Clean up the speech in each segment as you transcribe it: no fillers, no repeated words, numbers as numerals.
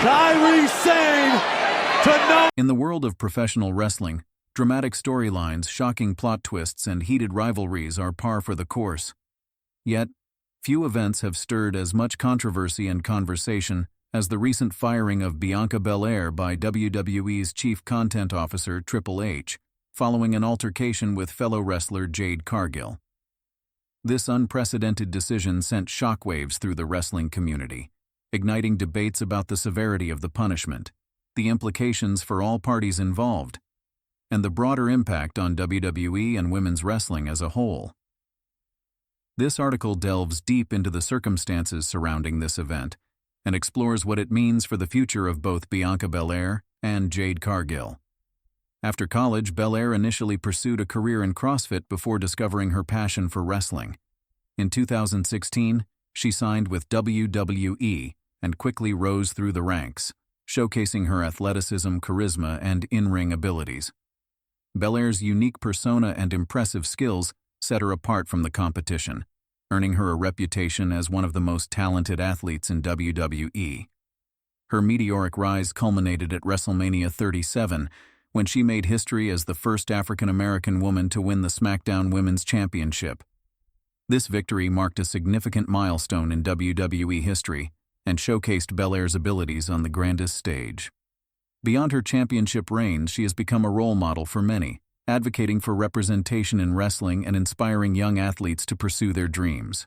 Kyrie Sane to no. In the world of professional wrestling, dramatic storylines, shocking plot twists, and heated rivalries are par for the course. Yet, few events have stirred as much controversy and conversation as the recent firing of Bianca Belair by WWE's Chief Content Officer Triple H, following an altercation with fellow wrestler Jade Cargill. This unprecedented decision sent shockwaves through the wrestling community, igniting debates about the severity of the punishment, the implications for all parties involved, and the broader impact on WWE and women's wrestling as a whole. This article delves deep into the circumstances surrounding this event and explores what it means for the future of both Bianca Belair and Jade Cargill. After college, Belair initially pursued a career in CrossFit before discovering her passion for wrestling. In 2016, she signed with WWE and quickly rose through the ranks, showcasing her athleticism, charisma, and in-ring abilities. Belair's unique persona and impressive skills set her apart from the competition, earning her a reputation as one of the most talented athletes in WWE. Her meteoric rise culminated at WrestleMania 37, when she made history as the first African-American woman to win the SmackDown Women's Championship. This victory marked a significant milestone in WWE history and showcased Belair's abilities on the grandest stage. Beyond her championship reign, she has become a role model for many, advocating for representation in wrestling and inspiring young athletes to pursue their dreams.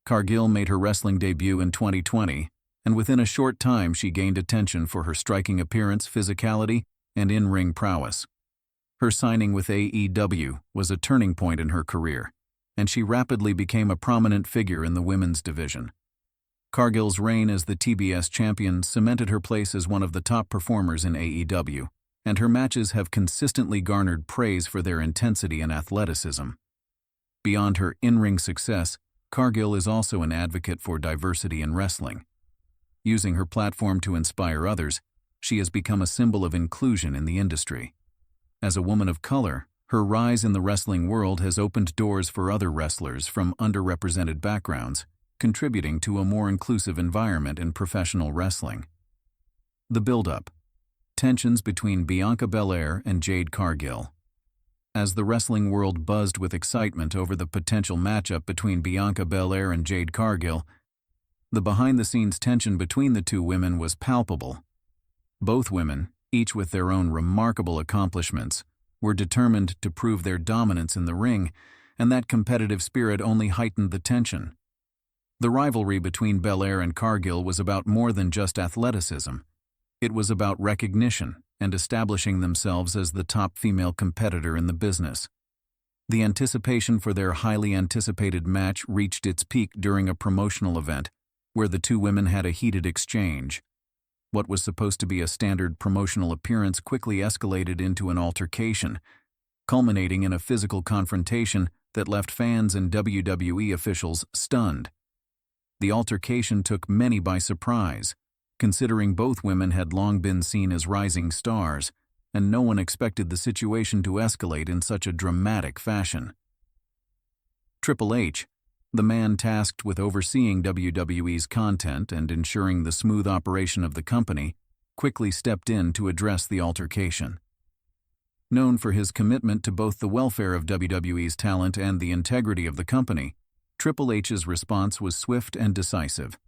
Cargill made her wrestling debut in 2020, and within a short time she gained attention for her striking appearance, physicality, and in-ring prowess. Her signing with AEW was a turning point in her career, and she rapidly became a prominent figure in the women's division. Cargill's reign as the TBS champion cemented her place as one of the top performers in AEW, and her matches have consistently garnered praise for their intensity and athleticism. Beyond her in-ring success, Cargill is also an advocate for diversity in wrestling. Using her platform to inspire others, she has become a symbol of inclusion in the industry. As a woman of color, her rise in the wrestling world has opened doors for other wrestlers from underrepresented backgrounds, contributing to a more inclusive environment in professional wrestling. The build-up. Tensions between Bianca Belair and Jade Cargill. As the wrestling world buzzed with excitement over the potential matchup between Bianca Belair and Jade Cargill, the behind-the-scenes tension between the two women was palpable. Both women, each with their own remarkable accomplishments, were determined to prove their dominance in the ring, and that competitive spirit only heightened the tension. The rivalry between Belair and Cargill was about more than just athleticism. It was about recognition and establishing themselves as the top female competitor in the business. The anticipation for their highly anticipated match reached its peak during a promotional event, where the two women had a heated exchange. What was supposed to be a standard promotional appearance quickly escalated into an altercation, culminating in a physical confrontation that left fans and WWE officials stunned. The altercation took many by surprise, considering both women had long been seen as rising stars, and no one expected the situation to escalate in such a dramatic fashion. Triple H, the man tasked with overseeing WWE's content and ensuring the smooth operation of the company, quickly stepped in to address the altercation. Known for his commitment to both the welfare of WWE's talent and the integrity of the company, Triple H's response was swift and decisive.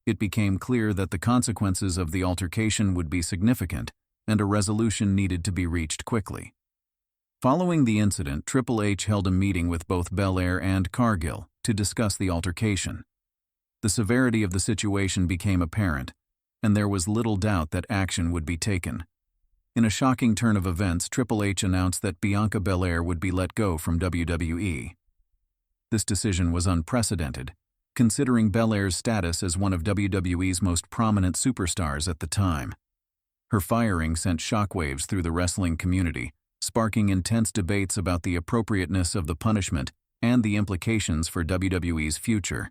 It became clear that the consequences of the altercation would be significant, and a resolution needed to be reached quickly. Following the incident, Triple H held a meeting with both Belair and Cargill to discuss the altercation. The severity of the situation became apparent, and there was little doubt that action would be taken. In a shocking turn of events, Triple H announced that Bianca Belair would be let go from WWE. This decision was unprecedented, considering Belair's status as one of WWE's most prominent superstars at the time. Her firing sent shockwaves through the wrestling community, sparking intense debates about the appropriateness of the punishment and the implications for WWE's future.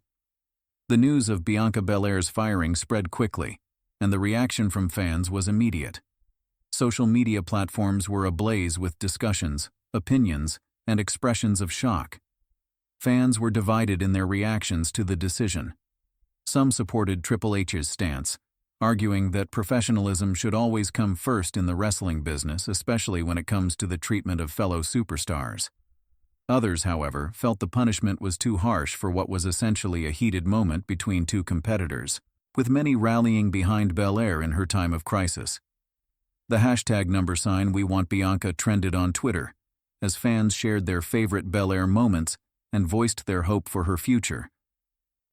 The news of Bianca Belair's firing spread quickly, and the reaction from fans was immediate. Social media platforms were ablaze with discussions, opinions, and expressions of shock. Fans were divided in their reactions to the decision. Some supported Triple H's stance, arguing that professionalism should always come first in the wrestling business, especially when it comes to the treatment of fellow superstars. Others, however, felt the punishment was too harsh for what was essentially a heated moment between two competitors, with many rallying behind Belair in her time of crisis. The hashtag #WeWantBianca trended on Twitter, as fans shared their favorite Belair moments and voiced their hope for her future.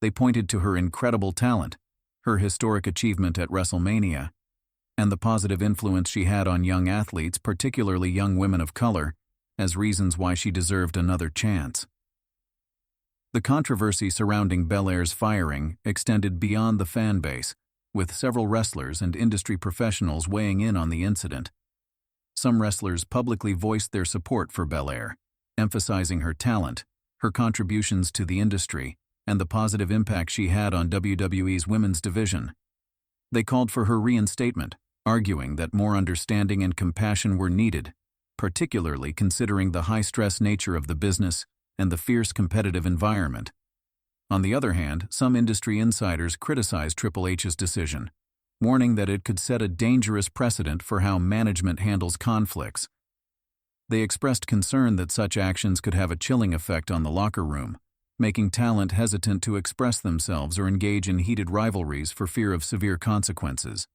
They pointed to her incredible talent, her historic achievement at WrestleMania, and the positive influence she had on young athletes, particularly young women of color, as reasons why she deserved another chance. The controversy surrounding Belair's firing extended beyond the fan base, with several wrestlers and industry professionals weighing in on the incident. Some wrestlers publicly voiced their support for Belair, emphasizing her talent, her contributions to the industry, and the positive impact she had on WWE's women's division. They called for her reinstatement, arguing that more understanding and compassion were needed, particularly considering the high-stress nature of the business and the fierce competitive environment. On the other hand, some industry insiders criticized Triple H's decision, warning that it could set a dangerous precedent for how management handles conflicts. They expressed concern that such actions could have a chilling effect on the locker room, making talent hesitant to express themselves or engage in heated rivalries for fear of severe consequences.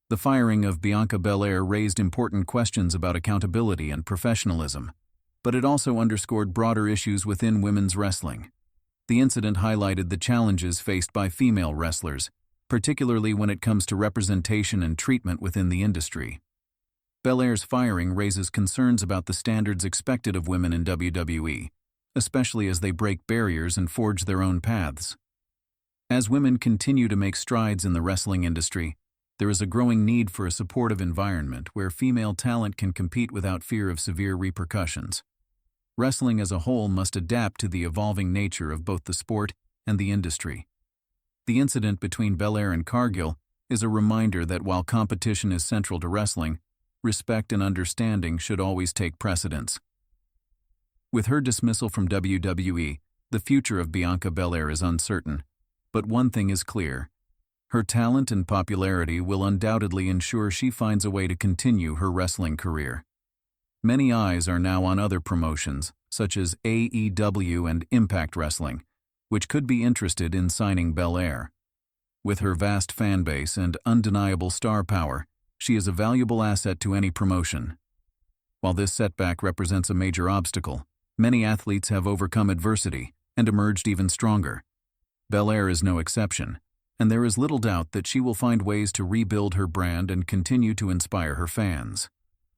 The firing of Bianca Belair raised important questions about accountability and professionalism, but it also underscored broader issues within women's wrestling. The incident highlighted the challenges faced by female wrestlers, particularly when it comes to representation and treatment within the industry. Belair's firing raises concerns about the standards expected of women in WWE, especially as they break barriers and forge their own paths. As women continue to make strides in the wrestling industry, there is a growing need for a supportive environment where female talent can compete without fear of severe repercussions. Wrestling as a whole must adapt to the evolving nature of both the sport and the industry. The incident between Belair and Cargill is a reminder that while competition is central to wrestling, respect and understanding should always take precedence. With her dismissal from WWE, the future of Bianca Belair is uncertain, but one thing is clear. Her talent and popularity will undoubtedly ensure she finds a way to continue her wrestling career. Many eyes are now on other promotions, such as AEW and Impact Wrestling, which could be interested in signing Belair. With her vast fan base and undeniable star power, she is a valuable asset to any promotion. While this setback represents a major obstacle, many athletes have overcome adversity and emerged even stronger. Belair is no exception, and there is little doubt that she will find ways to rebuild her brand and continue to inspire her fans.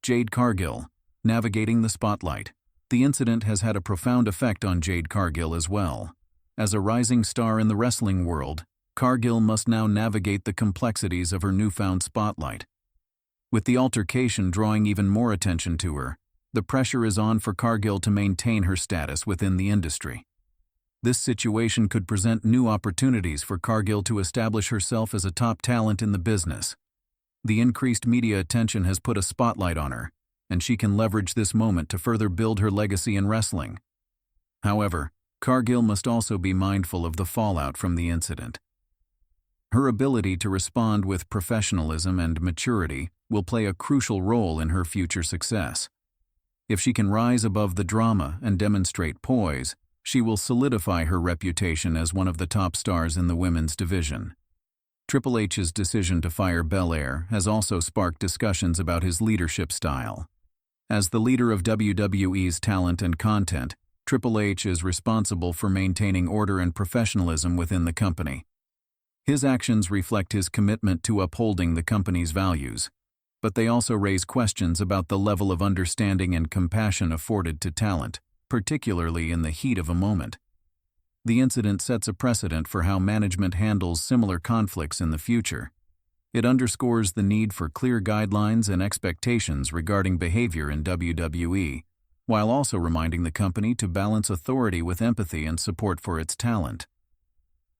Jade Cargill, navigating the spotlight. The incident has had a profound effect on Jade Cargill as well. As a rising star in the wrestling world, Cargill must now navigate the complexities of her newfound spotlight. With the altercation drawing even more attention to her, the pressure is on for Cargill to maintain her status within the industry. This situation could present new opportunities for Cargill to establish herself as a top talent in the business. The increased media attention has put a spotlight on her, and she can leverage this moment to further build her legacy in wrestling. However, Cargill must also be mindful of the fallout from the incident. Her ability to respond with professionalism and maturity will play a crucial role in her future success. If she can rise above the drama and demonstrate poise, she will solidify her reputation as one of the top stars in the women's division. Triple H's decision to fire Belair has also sparked discussions about his leadership style. As the leader of WWE's talent and content, Triple H is responsible for maintaining order and professionalism within the company. His actions reflect his commitment to upholding the company's values, but they also raise questions about the level of understanding and compassion afforded to talent, particularly in the heat of a moment. The incident sets a precedent for how management handles similar conflicts in the future. It underscores the need for clear guidelines and expectations regarding behavior in WWE, while also reminding the company to balance authority with empathy and support for its talent.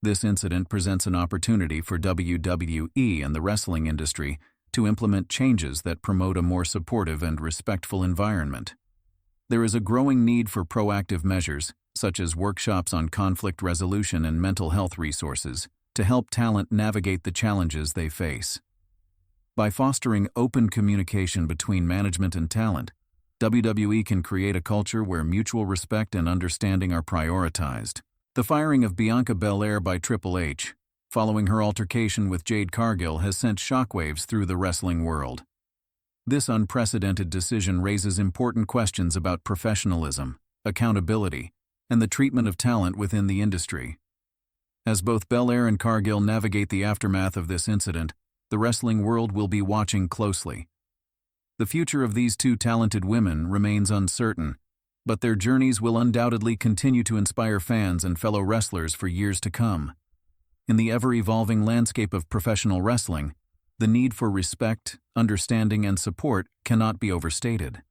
This incident presents an opportunity for WWE and the wrestling industry to implement changes that promote a more supportive and respectful environment. There is a growing need for proactive measures, such as workshops on conflict resolution and mental health resources, to help talent navigate the challenges they face. By fostering open communication between management and talent, WWE can create a culture where mutual respect and understanding are prioritized. The firing of Bianca Belair by Triple H, following her altercation with Jade Cargill, has sent shockwaves through the wrestling world. This unprecedented decision raises important questions about professionalism, accountability, and the treatment of talent within the industry. As both Belair and Cargill navigate the aftermath of this incident, the wrestling world will be watching closely. The future of these two talented women remains uncertain, but their journeys will undoubtedly continue to inspire fans and fellow wrestlers for years to come. In the ever-evolving landscape of professional wrestling, the need for respect, understanding, and support cannot be overstated.